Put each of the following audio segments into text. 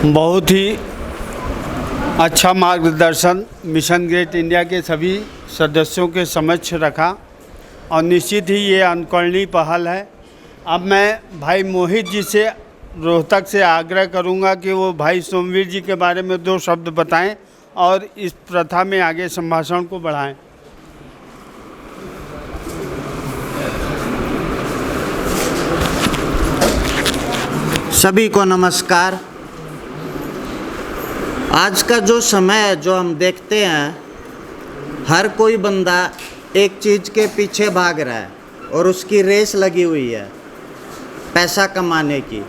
बहुत ही अच्छा मार्गदर्शन मिशन ग्रेट इंडिया के सभी सदस्यों के समक्ष रखा और निश्चित ही ये अनुकरणीय पहल है। अब मैं भाई मोहित जी से रोहतक से आग्रह करूंगा कि वो भाई सोमवीर जी के बारे में 2 शब्द बताएं और इस प्रथा में आगे संभाषण को बढ़ाएं। सभी को नमस्कार। आज का जो समय है जो हम देखते हैं, हर कोई बंदा एक चीज़ के पीछे भाग रहा है और उसकी रेस लगी हुई है पैसा कमाने की,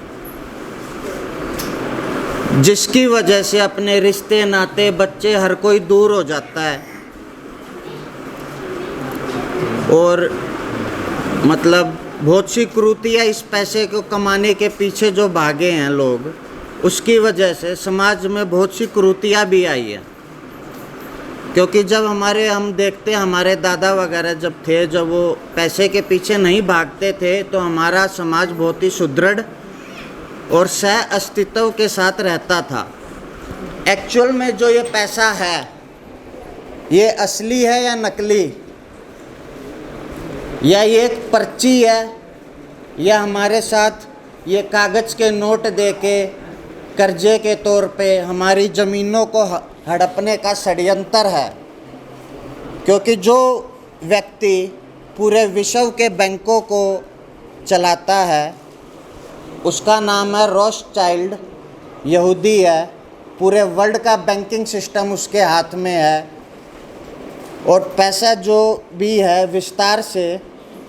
जिसकी वजह से अपने रिश्ते नाते बच्चे हर कोई दूर हो जाता है और मतलब बहुत सी क्रूतियाँ इस पैसे को कमाने के पीछे जो भागे हैं लोग, उसकी वजह से समाज में बहुत सी क्रूतियाँ भी आई हैं। क्योंकि जब हम देखते हैं हमारे दादा वगैरह जब थे, जब वो पैसे के पीछे नहीं भागते थे तो हमारा समाज बहुत ही सुदृढ़ और सह अस्तित्व के साथ रहता था। एक्चुअल में जो ये पैसा है, ये असली है या नकली, या ये एक पर्ची है, या हमारे साथ ये कागज़ के नोट दे के कर्जे के तौर पे हमारी ज़मीनों को हड़पने का षड्यंत्र है। क्योंकि जो व्यक्ति पूरे विश्व के बैंकों को चलाता है उसका नाम है रॉथस्चाइल्ड, यहूदी है। पूरे वर्ल्ड का बैंकिंग सिस्टम उसके हाथ में है और पैसा जो भी है विस्तार से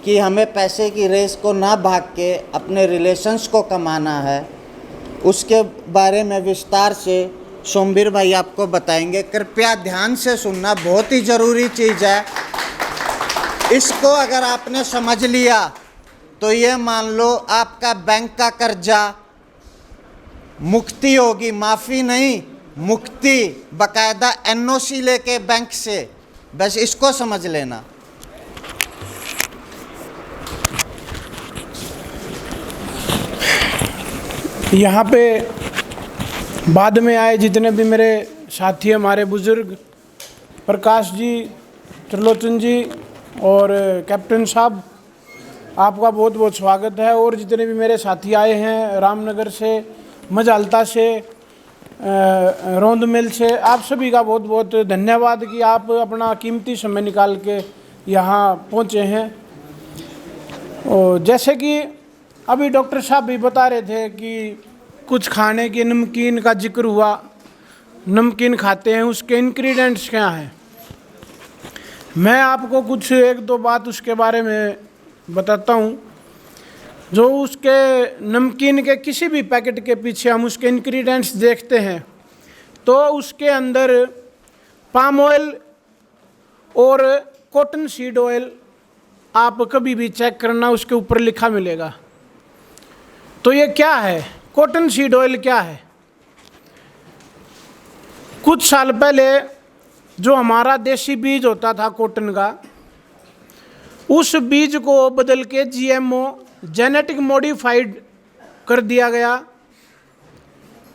कि हमें पैसे की रेस को ना भाग के अपने रिलेशंस को कमाना है, उसके बारे में विस्तार से सोमवीर भाई आपको बताएंगे। कृपया ध्यान से सुनना, बहुत ही ज़रूरी चीज़ है। इसको अगर आपने समझ लिया तो ये मान लो आपका बैंक का कर्जा मुक्ति होगी, माफ़ी नहीं, मुक्ति, बाकायदा एनओसी लेके बैंक से। बस इसको समझ लेना। यहाँ पे बाद में आए जितने भी मेरे साथी, हमारे बुज़ुर्ग प्रकाश जी, त्रिलोचन जी और कैप्टन साहब, आपका बहुत बहुत स्वागत है। और जितने भी मेरे साथी आए हैं रामनगर से, मजालता से, रौंद मिल से, आप सभी का बहुत बहुत धन्यवाद कि आप अपना कीमती समय निकाल के यहाँ पहुँचे हैं। और जैसे कि अभी डॉक्टर साहब भी बता रहे थे कि कुछ खाने की नमकीन का जिक्र हुआ, नमकीन खाते हैं, उसके इंग्रेडिएंट्स क्या हैं। मैं आपको कुछ 1-2 बात उसके बारे में बताता हूँ। जो उसके नमकीन के किसी भी पैकेट के पीछे हम उसके इंग्रेडिएंट्स देखते हैं तो उसके अंदर पाम ऑयल और कॉटन सीड ऑयल आप कभी भी चेक करना, उसके ऊपर लिखा मिलेगा। तो ये क्या है, कॉटन सीड ऑयल क्या है? कुछ साल पहले जो हमारा देसी बीज होता था कॉटन का, उस बीज को बदल के जीएमओ, जेनेटिक मॉडिफाइड कर दिया गया।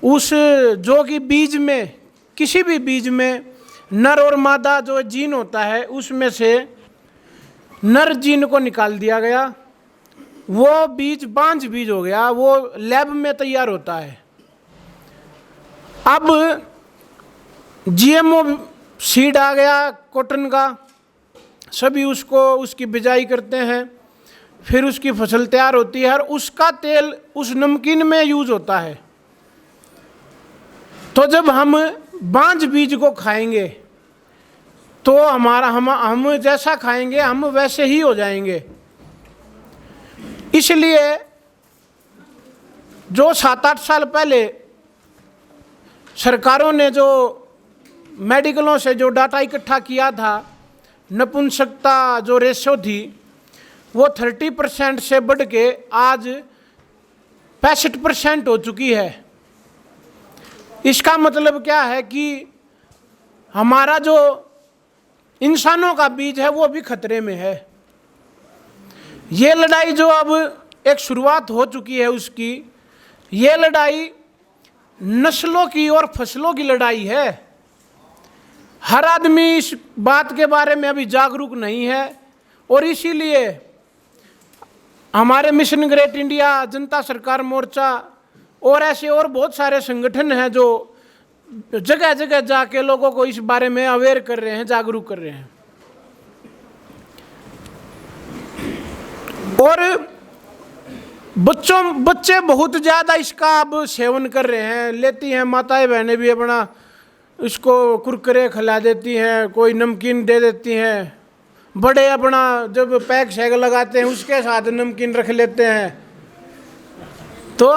उस जो कि बीज में, किसी भी बीज में नर और मादा जो जीन होता है, उसमें से नर जीन को निकाल दिया गया। वो बीज बांझ बीज हो गया, वो लैब में तैयार होता है। अब जीएमओ सीड आ गया कॉटन का, सभी उसको उसकी बिजाई करते हैं, फिर उसकी फसल तैयार होती है और उसका तेल उस नमकीन में यूज होता है। तो जब हम बांझ बीज को खाएंगे तो हम जैसा खाएंगे हम वैसे ही हो जाएंगे। इसलिए जो 7-8 साल पहले सरकारों ने जो मेडिकलों से जो डाटा इकट्ठा किया था, नपुंसकता जो रेशो थी वो 30% से बढ़ के आज 65% हो चुकी है। इसका मतलब क्या है कि हमारा जो इंसानों का बीज है वो भी खतरे में है। ये लड़ाई जो अब एक शुरुआत हो चुकी है उसकी, ये लड़ाई नस्लों की और फसलों की लड़ाई है। हर आदमी इस बात के बारे में अभी जागरूक नहीं है और इसीलिए हमारे मिशन ग्रेट इंडिया, जनता सरकार मोर्चा और ऐसे और बहुत सारे संगठन हैं जो जगह जगह जाके लोगों को इस बारे में अवेयर कर रहे हैं, जागरूक कर रहे हैं। और बच्चे बहुत ज़्यादा इसका अब सेवन कर रहे हैं, लेती हैं माताएं बहनें भी अपना इसको कुरकुरे खिला देती हैं, कोई नमकीन दे देती हैं, बड़े अपना जब पैक शैग लगाते हैं उसके साथ नमकीन रख लेते हैं। तो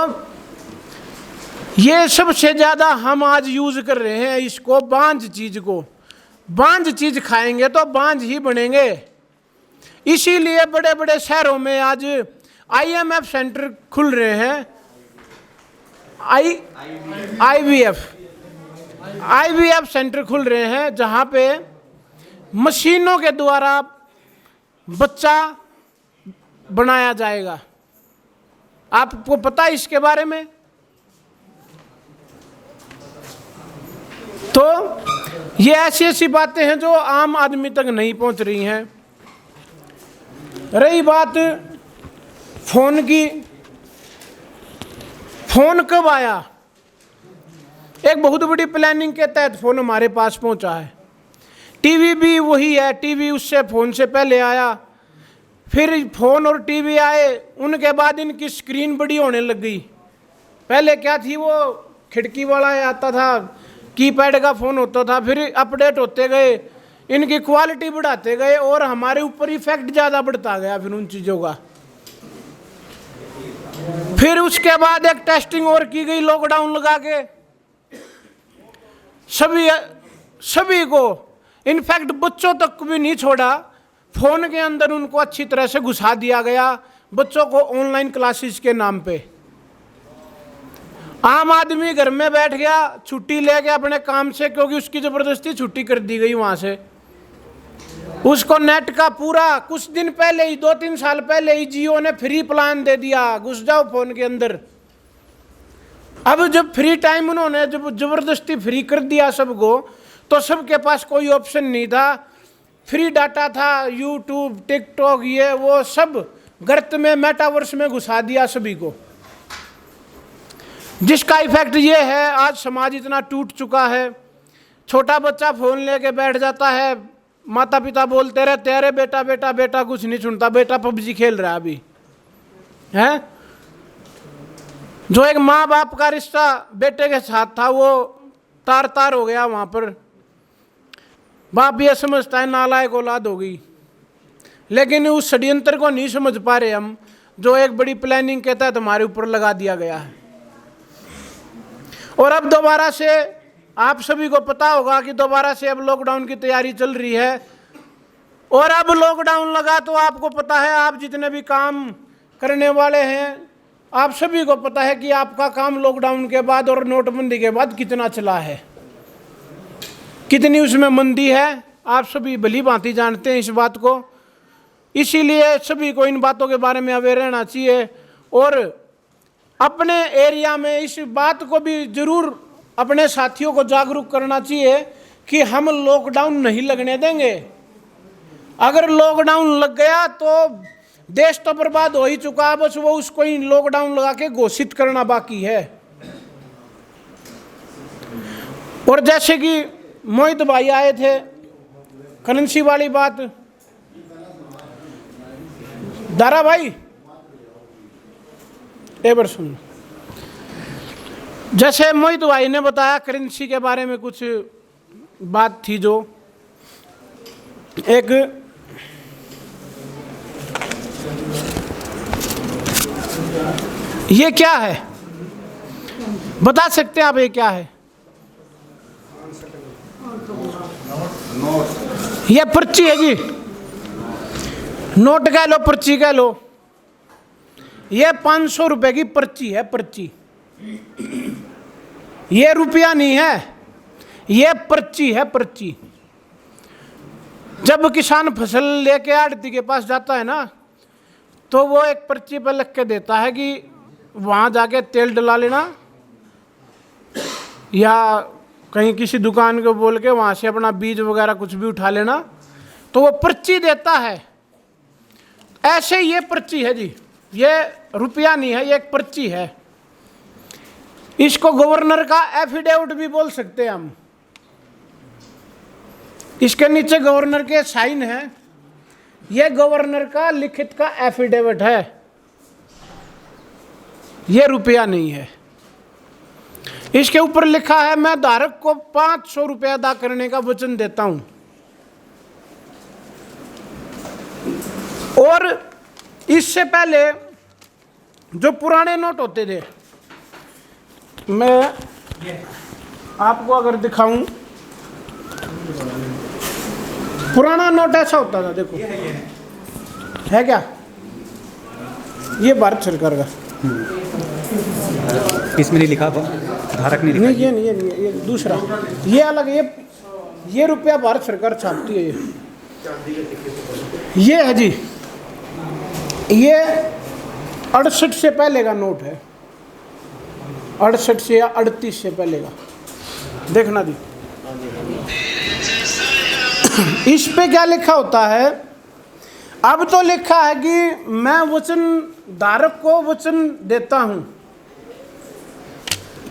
ये सबसे ज़्यादा हम आज यूज़ कर रहे हैं इसको, बांझ चीज़ को। बांझ चीज़ खाएंगे तो बांझ ही बनेंगे। इसीलिए बड़े बड़े शहरों में आज IMF सेंटर खुल रहे हैं, IVF सेंटर खुल रहे हैं, जहाँ पे मशीनों के द्वारा बच्चा बनाया जाएगा। आपको पता है इसके बारे में? तो ये ऐसी ऐसी बातें हैं जो आम आदमी तक नहीं पहुंच रही हैं। रही बात फोन की, फोन कब आया? एक बहुत बड़ी प्लानिंग के तहत फोन हमारे पास पहुंचा है। टीवी भी वही है, टीवी उससे फोन से पहले आया, फिर फोन और टीवी आए, उनके बाद इनकी स्क्रीन बड़ी होने लग गई। पहले क्या थी, वो खिड़की वाला आता था, कीपैड का फ़ोन होता था, फिर अपडेट होते गए, इनकी क्वालिटी बढ़ाते गए और हमारे ऊपर इफेक्ट ज़्यादा बढ़ता गया फिर उन चीज़ों का। फिर उसके बाद एक टेस्टिंग और की गई लॉकडाउन लगा के, सभी को, इनफैक्ट बच्चों तक भी नहीं छोड़ा, फ़ोन के अंदर उनको अच्छी तरह से घुसा दिया गया, बच्चों को ऑनलाइन क्लासेस के नाम पे। आम आदमी घर में बैठ गया, छुट्टी ले गया अपने काम से, क्योंकि उसकी ज़बरदस्ती छुट्टी कर दी गई वहाँ से। उसको नेट का पूरा कुछ दिन पहले ही, 2-3 साल पहले ही जियो ने फ्री प्लान दे दिया, घुस जाओ फ़ोन के अंदर। अब जब फ्री टाइम उन्होंने जब ज़बरदस्ती फ्री कर दिया सबको, तो सबके पास कोई ऑप्शन नहीं था, फ्री डाटा था, यूट्यूब, टिकटॉक, ये वो सब गर्त में, मेटावर्स में घुसा दिया सभी को। जिसका इफेक्ट ये है, आज समाज इतना टूट चुका है। छोटा बच्चा फ़ोन लेके बैठ जाता है, माता पिता बोलते रहते हैं, अरे बेटा बेटा बेटा, कुछ नहीं सुनता, बेटा पबजी खेल रहा है अभी, है। जो एक माँ बाप का रिश्ता बेटे के साथ था, वो तार तार हो गया वहाँ पर। बाप ये समझता है नालायक औलाद हो गई, लेकिन उस षड्यंत्र को नहीं समझ पा रहे हम, जो एक बड़ी प्लानिंग के तहत हमारे ऊपर लगा दिया गया है। और अब दोबारा से आप सभी को पता होगा कि दोबारा से अब लॉकडाउन की तैयारी चल रही है। और अब लॉकडाउन लगा तो आपको पता है, आप जितने भी काम करने वाले हैं, आप सभी को पता है कि आपका काम लॉकडाउन के बाद और नोटबंदी के बाद कितना चला है, कितनी उसमें मंदी है। आप सभी भली भांति जानते हैं इस बात को। इसीलिए सभी को इन बातों के बारे में अवेयर रहना चाहिए और अपने एरिया में इस बात को भी जरूर अपने साथियों को जागरूक करना चाहिए कि हम लॉकडाउन नहीं लगने देंगे। अगर लॉकडाउन लग गया तो देश तो बर्बाद हो ही चुका, बस वो उसको ही लॉकडाउन लगा के घोषित करना बाकी है। और जैसे कि मोहित भाई आए थे, करेंसी वाली बात, दारा भाई एक बार सुन। जैसे मोहित भाई ने बताया, करेंसी के बारे में कुछ बात थी, जो एक ये क्या है, बता सकते हैं आप ये क्या है? ये पर्ची है जी, नोट कह लो, पर्ची कह लो। ये 500 रुपए की पर्ची है, पर्ची। ये रुपया नहीं है, ये पर्ची है, पर्ची। जब किसान फसल लेके आड़ती के पास जाता है ना, तो वो एक पर्ची पर लिख के देता है कि वहाँ जाके तेल डला लेना, या कहीं किसी दुकान को बोल के वहाँ से अपना बीज वगैरह कुछ भी उठा लेना, तो वो पर्ची देता है। ऐसे ये पर्ची है जी, ये रुपया नहीं है, ये एक पर्ची है। इसको गवर्नर का एफिडेविट भी बोल सकते हैं हम। इसके नीचे गवर्नर के साइन है, ये गवर्नर का लिखित का एफिडेविट है, ये रुपया नहीं है। इसके ऊपर लिखा है मैं धारक को 500 रुपये अदा करने का वचन देता हूं। और इससे पहले जो पुराने नोट होते थे, मैं आपको अगर दिखाऊं, पुराना नोट ऐसा होता था, देखो है क्या, ये भारत सरकार का, इसमें नहीं लिखा, धारक नहीं लिखा। नहीं, ये नहीं, ये दूसरा, ये अलग, ये रुपया भारत सरकार छापती है। ये है जी, ये 68 से पहले का नोट है, 68 से या 38 से पहले का, देखना जी। इस पे क्या लिखा होता है, अब तो लिखा है कि मैं वचन धारक को वचन देता हूं।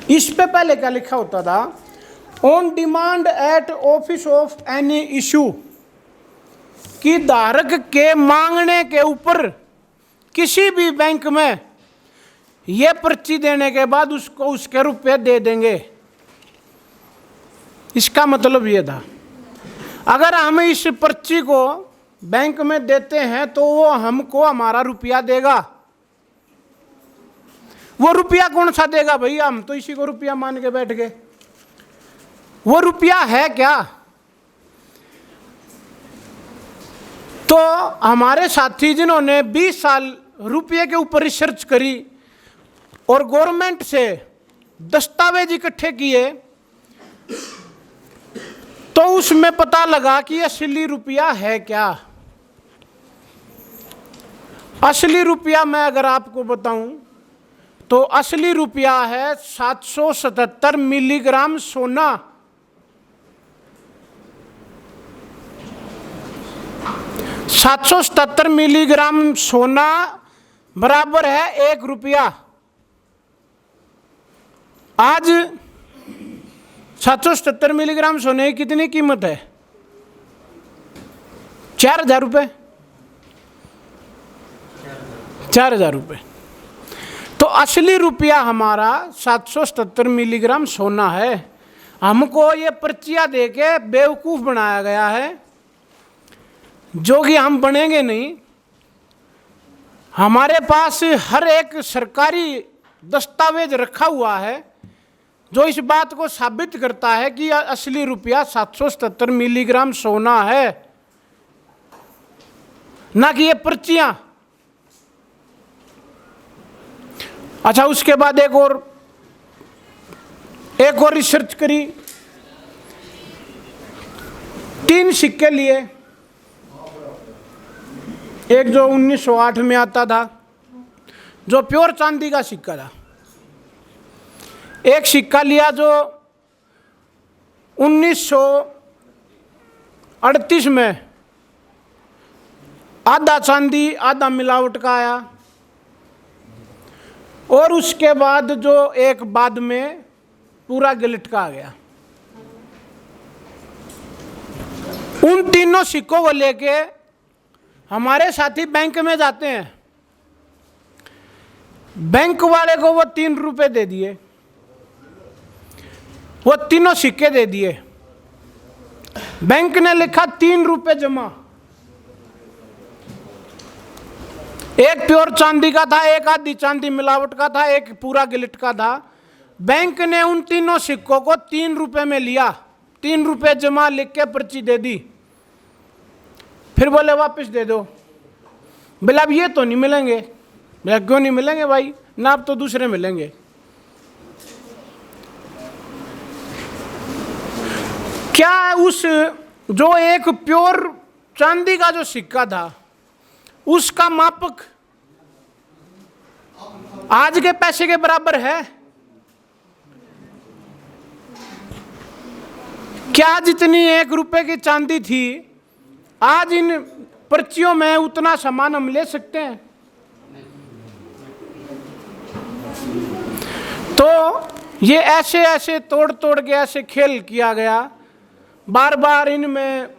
इस पे पहले क्या लिखा होता था, on demand at office of any issue, कि धारक के मांगने के ऊपर किसी भी बैंक में ये पर्ची देने के बाद उसको उसके रुपए दे देंगे। इसका मतलब ये था, अगर हम इस पर्ची को बैंक में देते हैं तो वो हमको हमारा रुपया देगा। वो रुपया कौन सा देगा भैया, हम तो इसी को रुपया मान के बैठ गए। वो रुपया है क्या? तो हमारे साथी जिन्होंने 20 साल रुपये के ऊपर रिसर्च करी और गवर्नमेंट से दस्तावेज इकट्ठे किए, तो उसमें पता लगा कि असली रुपया है क्या। असली रुपया मैं अगर आपको बताऊं तो असली रुपया है 777 मिलीग्राम सोना। 777 मिलीग्राम सोना बराबर है 1 रुपया। आज 777 मिलीग्राम सोने की कितनी कीमत है? 4,000 रुपये। 4,000 रुपये। तो असली रुपया हमारा 777 मिलीग्राम सोना है। हमको ये पर्चियाँ देके बेवकूफ़ बनाया गया है, जो कि हम बनेंगे नहीं। हमारे पास हर एक सरकारी दस्तावेज रखा हुआ है जो इस बात को साबित करता है कि असली रुपया 777 मिलीग्राम सोना है, ना कि ये पर्चियाँ। अच्छा, उसके बाद एक और रिसर्च करी। 3 सिक्के लिए, एक जो 1908 में आता था, जो प्योर चांदी का सिक्का था। एक सिक्का लिया जो 1938 में आधा चांदी आधा मिलावट का आया। और उसके बाद जो एक बाद में पूरा गिलट का आ गया। उन तीनों सिक्कों को लेके हमारे साथी बैंक में जाते हैं। बैंक वाले को वो 3 रुपए दे दिए, वो तीनों सिक्के दे दिए। बैंक ने लिखा 3 रुपए जमा। एक प्योर चांदी का था, एक आधी चांदी मिलावट का था, एक पूरा गिलट का था। बैंक ने उन तीनों सिक्कों को 3 रुपए में लिया, 3 रुपए जमा लिख के पर्ची दे दी। फिर बोले वापस दे दो। बोले अब ये तो नहीं मिलेंगे। बोले क्यों नहीं मिलेंगे भाई, ना अब तो दूसरे मिलेंगे। क्या उस जो एक प्योर चांदी का जो सिक्का था उसका मापक आज के पैसे के बराबर है? क्या जितनी 1 रुपए की चांदी थी, आज इन पर्चियों में उतना सामान हम ले सकते हैं? तो ये ऐसे ऐसे तोड़ तोड़ के ऐसे खेल किया गया। बार बार इनमें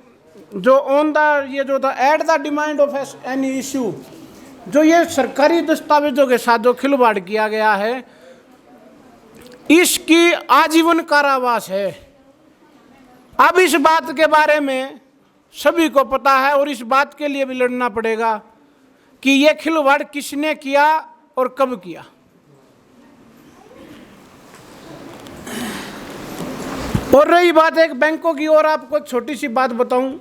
जो ऑन द ये जो था at the demand of any issue, जो ये सरकारी दस्तावेजों के साथ जो खिलवाड़ किया गया है, इसकी आजीवन कारावास है। अब इस बात के बारे में सभी को पता है और इस बात के लिए भी लड़ना पड़ेगा कि ये खिलवाड़ किसने किया और कब किया। और रही बात एक बैंकों की, और आपको छोटी सी बात बताऊं,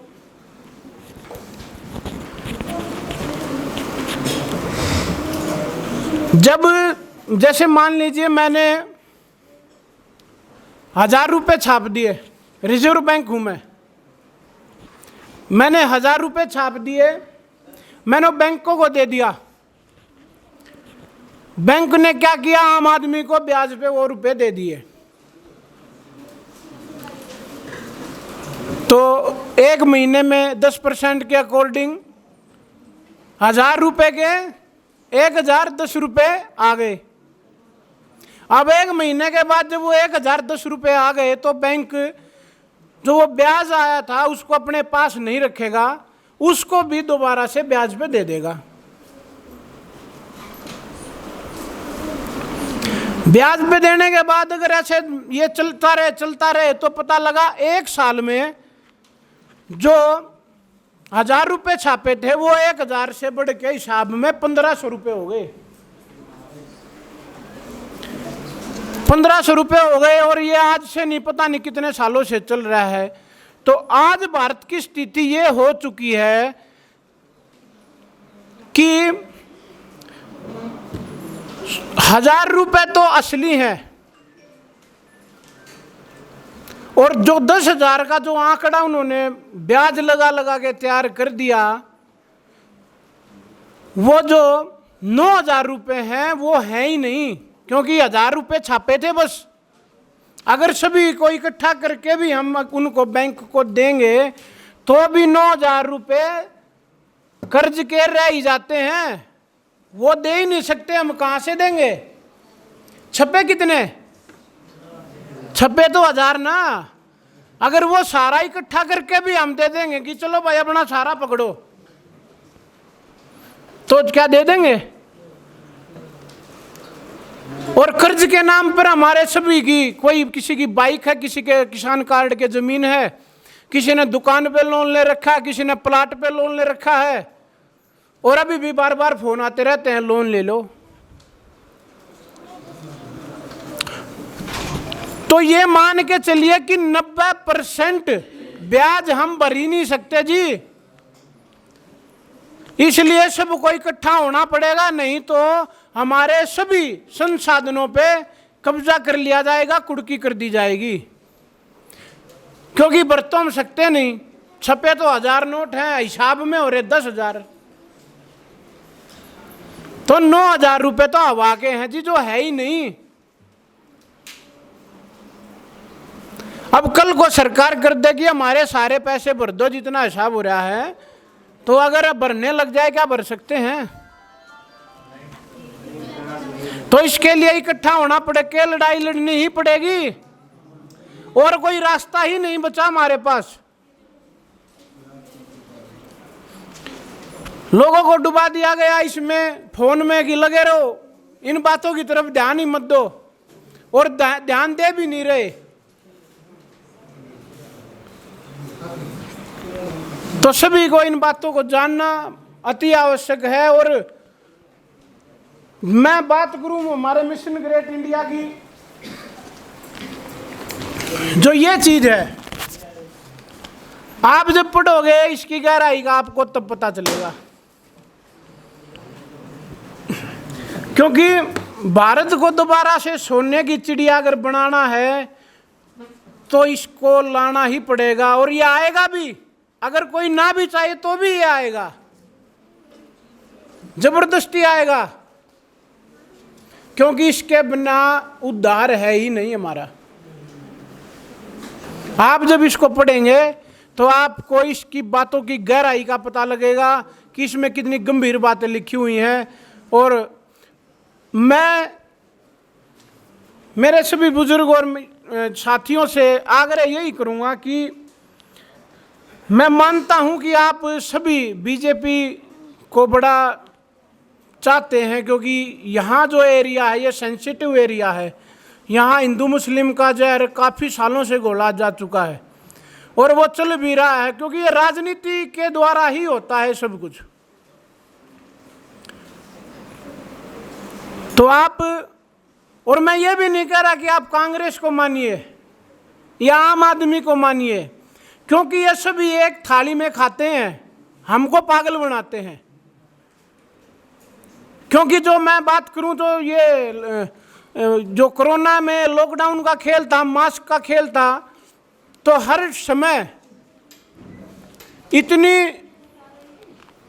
जब जैसे मान लीजिए मैंने 1000 रुपये छाप दिए, रिजर्व बैंक हूं मैंने 1000 रुपये छाप दिए, मैंने बैंकों को दे दिया। बैंक ने क्या किया, आम आदमी को ब्याज पे वो रुपए दे दिए। तो 1 महीने में 10% के अकॉर्डिंग 1000 रुपये के 1010 रुपये आ गए। अब 1 महीने के बाद जब वो 1010 रुपये आ गए तो बैंक जो वो ब्याज आया था उसको अपने पास नहीं रखेगा, उसको भी दोबारा से ब्याज पे दे देगा। ब्याज पे देने के बाद अगर ऐसे ये चलता रहे तो पता लगा 1 साल में जो 1000 रुपये छापे थे वो 1000 से बढ़ के हिसाब में 1500 रुपये हो गए। 1500 रुपये हो गए और ये आज से नहीं पता नहीं कितने सालों से चल रहा है। तो आज भारत की स्थिति ये हो चुकी है कि 1000 रुपये तो असली है और जो 10,000 का जो आंकड़ा उन्होंने ब्याज लगा लगा के तैयार कर दिया, वो जो 9,000 रुपये हैं वो है ही नहीं, क्योंकि 1000 रुपये छापे थे बस। अगर सभी को इकट्ठा करके भी हम उनको बैंक को देंगे तो भी 9,000 रुपये कर्ज के रह ही जाते हैं, वो दे ही नहीं सकते। हम कहाँ से देंगे? छपे कितने? छपे तो 1000 ना। अगर वो सारा इकट्ठा करके भी हम दे देंगे कि चलो भाई अपना सारा पकड़ो, तो क्या दे देंगे? और कर्ज के नाम पर हमारे सभी की, कोई किसी की बाइक है, किसी के किसान कार्ड के जमीन है, किसी ने दुकान पे लोन ले रखा है, किसी ने प्लाट पे लोन ले रखा है, और अभी भी बार बार फोन आते रहते हैं लोन ले लो। तो ये मान के चलिए कि 90% ब्याज हम भर ही नहीं सकते जी। इसलिए सबको इकट्ठा होना पड़ेगा, नहीं तो हमारे सभी संसाधनों पे कब्जा कर लिया जाएगा, कुड़की कर दी जाएगी। क्योंकि भर तो हम सकते नहीं, छपे तो 1000 नोट हैं, हिसाब में हो रहे 10,000, तो 9,000 रुपये तो हवा के हैं जी, जो है ही नहीं। अब कल को सरकार कर देगी हमारे सारे पैसे भर दो जितना हिसाब हो रहा है, तो अगर भरने लग जाए क्या भर सकते हैं? तो इसके लिए इकट्ठा होना पड़ेगा, लड़ाई लड़नी ही पड़ेगी, और कोई रास्ता ही नहीं बचा हमारे पास। लोगों को डुबा दिया गया इसमें, फोन में कि लगे रहो, इन बातों की तरफ ध्यान ही मत दो, और ध्यान दे भी नहीं रहे। तो सभी को इन बातों को जानना अति आवश्यक है। और मैं बात करूं हमारे मिशन ग्रेट इंडिया की, जो ये चीज है, आप जब पढ़ोगे इसकी गहराई का आपको तब पता चलेगा। क्योंकि भारत को दोबारा से सोने की चिड़िया अगर बनाना है तो इसको लाना ही पड़ेगा, और ये आएगा भी। अगर कोई ना भी चाहे तो भी ये आएगा, जबरदस्ती आएगा, क्योंकि इसके बिना उद्धार है ही नहीं हमारा। आप जब इसको पढ़ेंगे तो आपको इसकी बातों की गहराई का पता लगेगा कि इसमें कितनी गंभीर बातें लिखी हुई हैं। और मैं मेरे सभी बुजुर्ग और साथियों से आग्रह यही करूंगा कि मैं मानता हूं कि आप सभी बीजेपी को बड़ा चाहते हैं, क्योंकि यहाँ जो एरिया है ये सेंसिटिव एरिया है। यहाँ हिंदू मुस्लिम का जहर काफ़ी सालों से घोला जा चुका है और वो चल भी रहा है, क्योंकि ये राजनीति के द्वारा ही होता है सब कुछ। तो आप, और मैं ये भी नहीं कह रहा कि आप कांग्रेस को मानिए या आम आदमी को मानिए, क्योंकि ये सभी एक थाली में खाते हैं, हमको पागल बनाते हैं। क्योंकि जो मैं बात करूं तो ये जो कोरोना में लॉकडाउन का खेल था, मास्क का खेल था, तो हर समय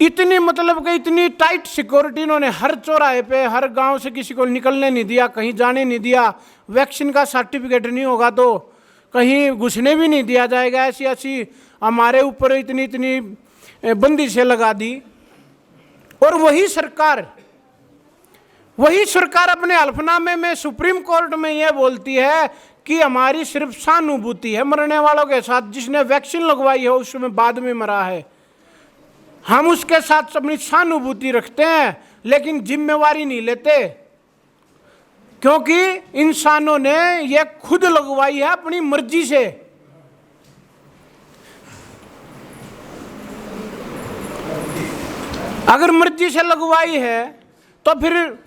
इतनी मतलब कि इतनी टाइट सिक्योरिटी इन्होंने हर चौराहे पे, हर गांव से किसी को निकलने नहीं दिया, कहीं जाने नहीं दिया। वैक्सीन का सर्टिफिकेट नहीं होगा तो कहीं घुसने भी नहीं दिया जाएगा। ऐसी हमारे ऊपर इतनी बंदिशें लगा दी। और वही सरकार अपने हल्फनामे में सुप्रीम कोर्ट में यह बोलती है कि हमारी सिर्फ सहानुभूति है मरने वालों के साथ। जिसने वैक्सीन लगवाई है उसमें बाद में मरा है, हम उसके साथ अपनी सहानुभूति रखते हैं, लेकिन जिम्मेवारी नहीं लेते, क्योंकि इंसानों ने यह खुद लगवाई है अपनी मर्जी से। अगर मर्जी से लगवाई है तो फिर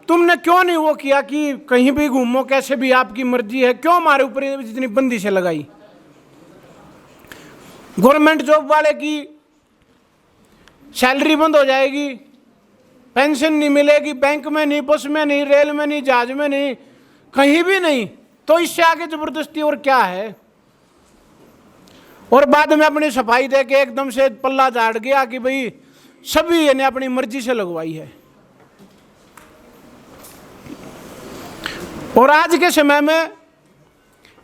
तुमने क्यों नहीं वो किया कि कहीं भी घूमो, कैसे भी आपकी मर्जी है, क्यों हमारे ऊपर इतनी बंदिशें लगाई? गवर्नमेंट जॉब वाले की सैलरी बंद हो जाएगी, पेंशन नहीं मिलेगी, बैंक में नहीं, बस में नहीं, रेल में नहीं, जहाज में नहीं, कहीं भी नहीं, तो इससे आगे जबरदस्ती और क्या है? और बाद में अपनी सफाई दे के एकदम से पल्ला झाड़ गया कि भाई सभी ने अपनी मर्जी से लगवाई है। और आज के समय में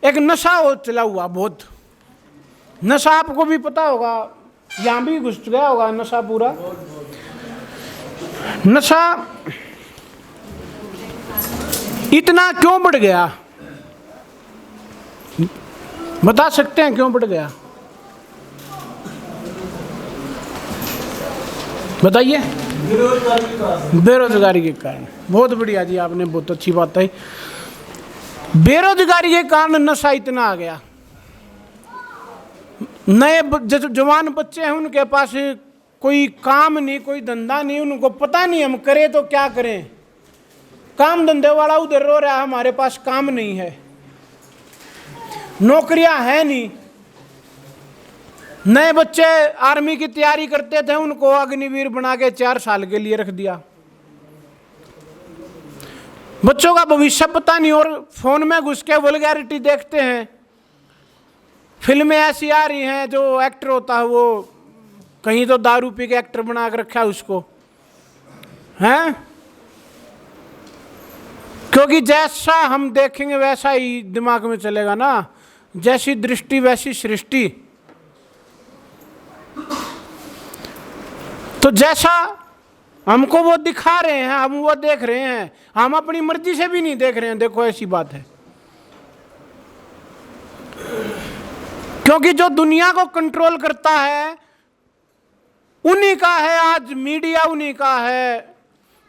एक नशा हो चला हुआ, बहुत नशा, आपको भी पता होगा, यहाँ भी घुस गया होगा नशा पूरा। नशा इतना क्यों बढ़ गया, बता सकते हैं क्यों बढ़ गया? बताइए। बेरोजगारी के कारण। बहुत बढ़िया जी, आपने बहुत अच्छी बात है। बेरोजगारी के कारण नशा इतना आ गया। नए जवान बच्चे हैं, उनके पास कोई काम नहीं, कोई धंधा नहीं, उनको पता नहीं हम करें तो क्या करें। काम धंधे वाला उधर रो रहा है, हमारे पास काम नहीं है, नौकरियां हैं नहीं। नए बच्चे आर्मी की तैयारी करते थे, उनको अग्निवीर बना के 4 साल के लिए रख दिया। बच्चों का भविष्य पता नहीं, और फोन में घुस के वल्गैरिटी देखते हैं। फिल्में ऐसी आ रही हैं, जो एक्टर होता है वो कहीं तो दारू पी के एक्टर बना के रखा है उसको, हैं? क्योंकि जैसा हम देखेंगे वैसा ही दिमाग में चलेगा ना, जैसी दृष्टि वैसी सृष्टि। तो जैसा हमको वो दिखा रहे हैं, हम वो देख रहे हैं, हम अपनी मर्जी से भी नहीं देख रहे हैं। देखो ऐसी बात है, क्योंकि जो दुनिया को कंट्रोल करता है उन्हीं का है। आज मीडिया उन्हीं का है,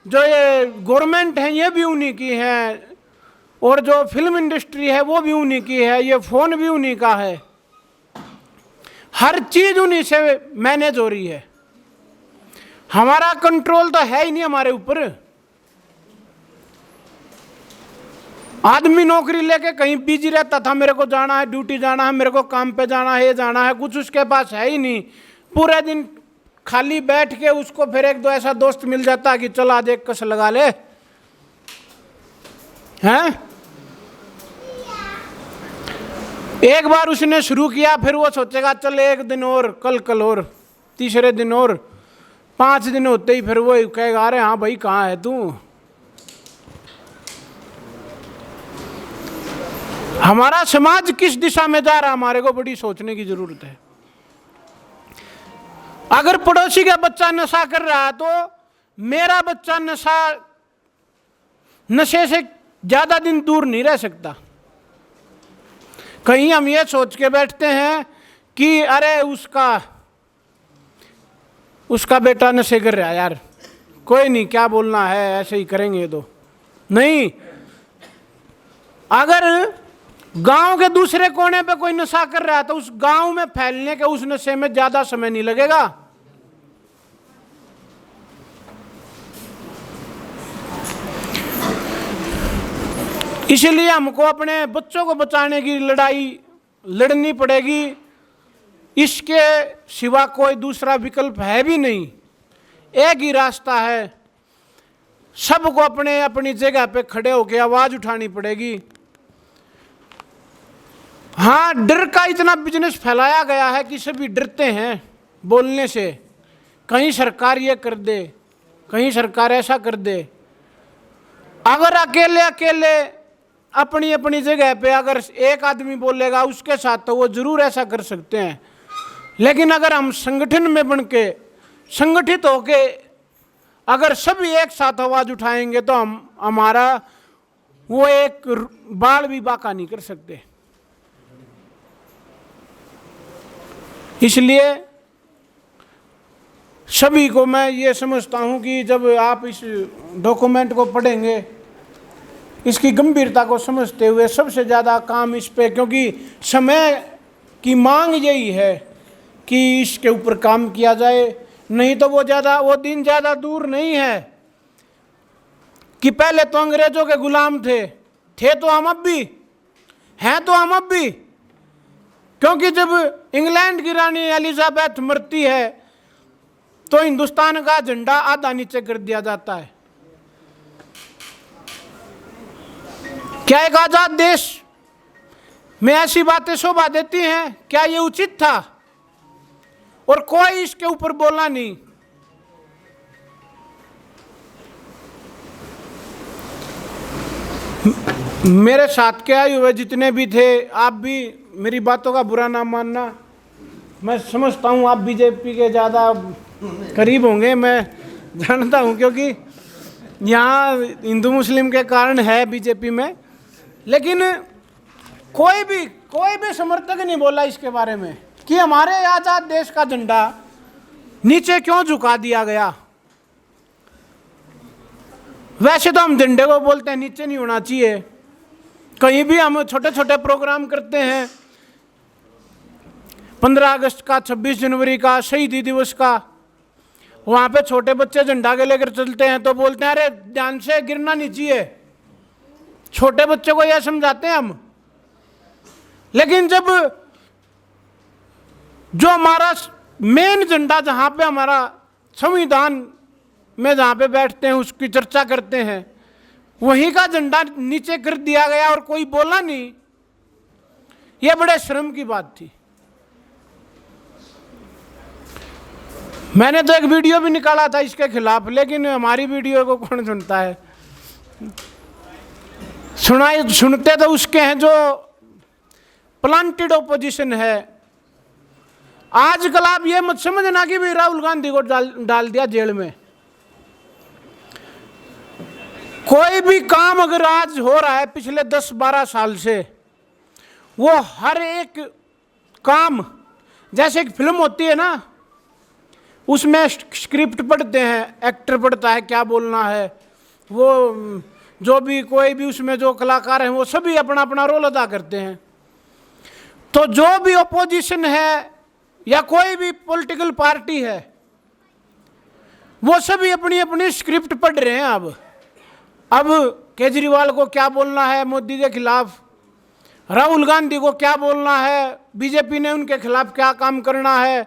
जो ये गवर्नमेंट है ये भी उन्हीं की है, और जो फिल्म इंडस्ट्री है वो भी उन्हीं की है, ये फोन भी उन्हीं का है। हर चीज उन्हीं से मैनेज हो रही है। हमारा कंट्रोल तो है ही नहीं हमारे ऊपर। आदमी नौकरी लेके कहीं बिजी रहता था, मेरे को जाना है, ड्यूटी जाना है, मेरे को काम पे जाना है, ये जाना है, कुछ उसके पास है ही नहीं। पूरे दिन खाली बैठ के उसको फिर एक दो ऐसा दोस्त मिल जाता कि चल आज एक कस लगा ले, हैं? एक बार उसने शुरू किया, फिर वो सोचेगा चल एक दिन और, कल और, तीसरे दिन और, 5 दिन होते ही फिर वो कहेगा अरे हाँ भाई कहाँ है तू। हमारा समाज किस दिशा में जा रहा, हमारे को बड़ी सोचने की जरूरत है। अगर पड़ोसी का बच्चा नशा कर रहा है तो मेरा बच्चा नशे से ज्यादा दिन दूर नहीं रह सकता। कहीं हम ये सोच के बैठते हैं कि अरे उसका बेटा नशे कर रहा है, यार कोई नहीं, क्या बोलना है, ऐसे ही करेंगे। तो नहीं, अगर गांव के दूसरे कोने पे कोई नशा कर रहा है तो उस गांव में फैलने के उस नशे में ज्यादा समय नहीं लगेगा। इसलिए हमको अपने बच्चों को बचाने की लड़ाई लड़नी पड़ेगी। इसके सिवा कोई दूसरा विकल्प है भी नहीं, एक ही रास्ता है। सबको अपने अपनी जगह पे खड़े होकर आवाज उठानी पड़ेगी। हाँ, डर का इतना बिजनेस फैलाया गया है कि सभी डरते हैं बोलने से। कहीं सरकार ये कर दे, कहीं सरकार ऐसा कर दे। अगर अकेले अकेले अपनी अपनी जगह पे अगर एक आदमी बोलेगा उसके साथ तो वो जरूर ऐसा कर सकते हैं, लेकिन अगर हम संगठन में बन के संगठित होके अगर सभी एक साथ आवाज उठाएंगे तो हमारा वो एक बाल भी बाका नहीं कर सकते। इसलिए सभी को मैं ये समझता हूं कि जब आप इस डॉक्यूमेंट को पढ़ेंगे, इसकी गंभीरता को समझते हुए सबसे ज़्यादा काम इस पे, क्योंकि समय की मांग यही है कि इसके ऊपर काम किया जाए। नहीं तो वो दिन ज़्यादा दूर नहीं है कि पहले तो अंग्रेजों के गुलाम थे तो हम अब भी हैं, तो हम अब भी, क्योंकि जब इंग्लैंड की रानी एलिजाबेथ मरती है तो हिंदुस्तान का झंडा आधा नीचे कर दिया जाता है। क्या एक आजाद देश में ऐसी बातें शोभा देती हैं? क्या ये उचित था? और कोई इसके ऊपर बोला नहीं। मेरे साथ के आए हुए जितने भी थे, आप भी मेरी बातों का बुरा ना मानना। मैं समझता हूँ आप बीजेपी के ज़्यादा करीब होंगे, मैं जानता हूँ, क्योंकि यहाँ हिंदू मुस्लिम के कारण है बीजेपी में। लेकिन कोई भी समर्थक नहीं बोला इसके बारे में कि हमारे आज़ाद देश का झंडा नीचे क्यों झुका दिया गया। वैसे तो हम झंडे को बोलते हैं नीचे नहीं होना चाहिए। कहीं भी हम छोटे छोटे प्रोग्राम करते हैं, 15 अगस्त का, 26 जनवरी का, शहीदी दिवस का, वहाँ पे छोटे बच्चे झंडा के लेकर चलते हैं तो बोलते हैं अरे ध्यान से, गिरना नहीं चाहिए। छोटे बच्चों को यह समझाते हैं हम। लेकिन जब जो हमारा मेन झंडा, जहाँ पे हमारा संविधान में जहाँ पे बैठते हैं उसकी चर्चा करते हैं, वहीं का झंडा नीचे कर दिया गया और कोई बोला नहीं, यह बड़े शर्म की बात थी। मैंने तो एक वीडियो भी निकाला था इसके खिलाफ, लेकिन हमारी वीडियो को कौन सुनता है? सुनते तो उसके हैं जो प्लांटेड ओपोजिशन है। आजकल आप ये मत समझना कि भी राहुल गांधी को डाल दिया जेल में। कोई भी काम अगर आज हो रहा है पिछले 10-12 साल से, वो हर एक काम, जैसे एक फिल्म होती है ना, उसमें स्क्रिप्ट पढ़ते हैं, एक्टर पढ़ता है क्या बोलना है, वो जो भी कोई भी उसमें जो कलाकार हैं वो सभी अपना अपना रोल अदा करते हैं। तो जो भी ओपोजिशन है या कोई भी पॉलिटिकल पार्टी है, वो सभी अपनी अपनी स्क्रिप्ट पढ़ रहे हैं। अब केजरीवाल को क्या बोलना है मोदी के खिलाफ, राहुल गांधी को क्या बोलना है, बीजेपी ने उनके खिलाफ क्या काम करना है,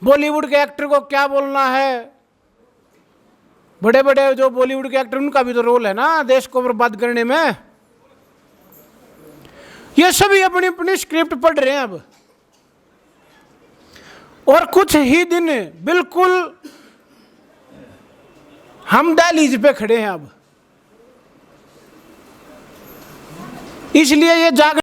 बॉलीवुड के एक्टर को क्या बोलना है। बड़े बड़े जो बॉलीवुड के एक्टर, उनका भी तो रोल है ना देश को बर्बाद करने में। ये सभी अपनी अपनी स्क्रिप्ट पढ़ रहे हैं अब। और कुछ ही दिन बिल्कुल हम दहलीज पे खड़े हैं। अब इसलिए ये जाग